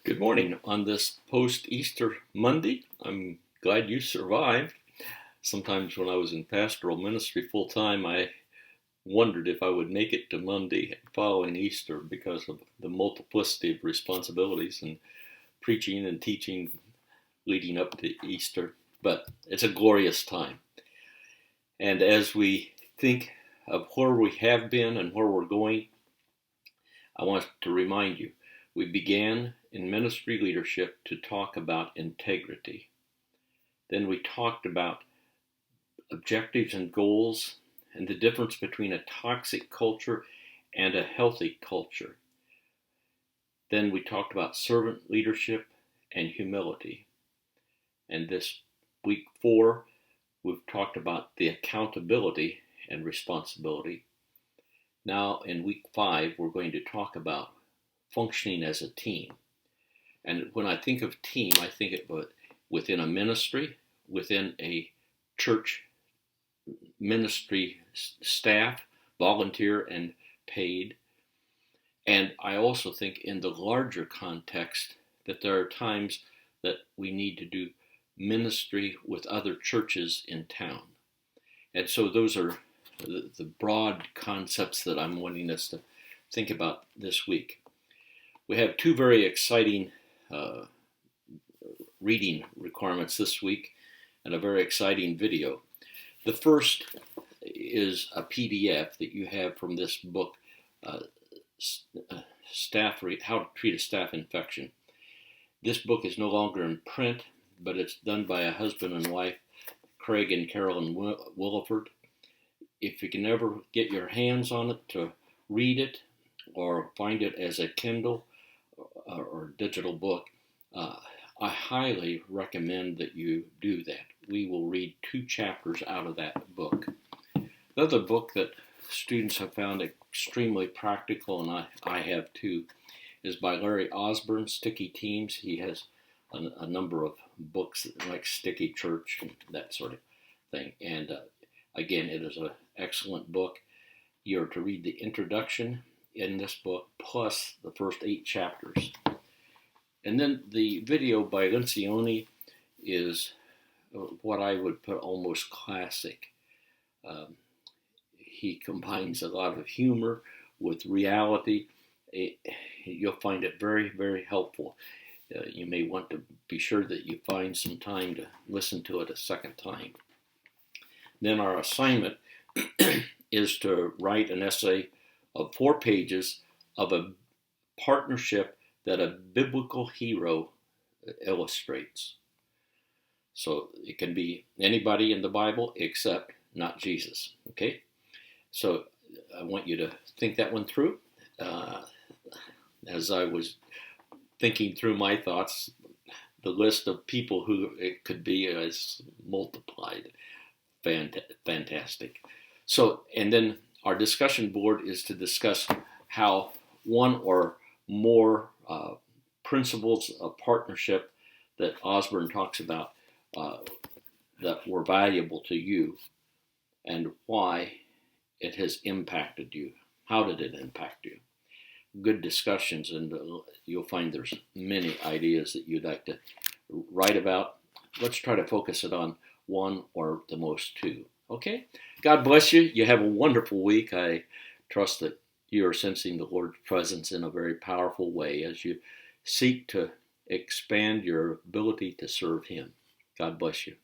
Good morning on this post-Easter Monday. I'm glad you survived. Sometimes when I was in pastoral ministry full-time, I wondered if I would make it to Monday following Easter because of the multiplicity of responsibilities and preaching and teaching leading up to Easter. But it's a glorious time. And as we think of where we have been and where we're going, I want to remind you, we began in ministry leadership to talk about integrity. Then we talked about objectives and goals and the difference between a toxic culture and a healthy culture. Then we talked about servant leadership and humility. And this week 4, we've talked about the accountability and responsibility. Now in week 5, we're going to talk about functioning as a team. And when I think of team, I think of within a ministry, within a church ministry staff, volunteer and paid. And I also think in the larger context that there are times that we need to do ministry with other churches in town. And so those are the broad concepts that I'm wanting us to think about this week. We have two very exciting reading requirements this week and a very exciting video. The first is a PDF that you have from this book, How to Treat a Staph Infection. This book is no longer in print, but it's done by a husband and wife, Craig and Carolyn Williford. If you can ever get your hands on it to read it or find it as a Kindle or digital book, I highly recommend that you do that. We will read 2 chapters out of that book. Another book that students have found extremely practical, and I have too, is by Larry Osborne, Sticky Teams. He has a number of books like Sticky Church and that sort of thing. And again, it is an excellent book. You're to read the introduction in this book plus the first 8 chapters. And then the video by Lencioni is what I would put almost classic. He combines a lot of humor with reality. You'll find it very, very helpful. You may want to be sure that you find some time to listen to it a second time. Then our assignment is to write an essay of 4 pages of a partnership that a biblical hero illustrates. So it can be anybody in the Bible except not Jesus. Okay? So I want you to think that one through. As I was thinking through my thoughts, the list of people who it could be is multiplied. Fantastic. So, and then our discussion board is to discuss how one or more principles of partnership that Osborne talks about that were valuable to you and why it has impacted you. How did it impact you? Good discussions, and you'll find there's many ideas that you'd like to write about. Let's try to focus it on one or the most 2. Okay? God bless you. You have a wonderful week. I trust that you are sensing the Lord's presence in a very powerful way as you seek to expand your ability to serve Him. God bless you.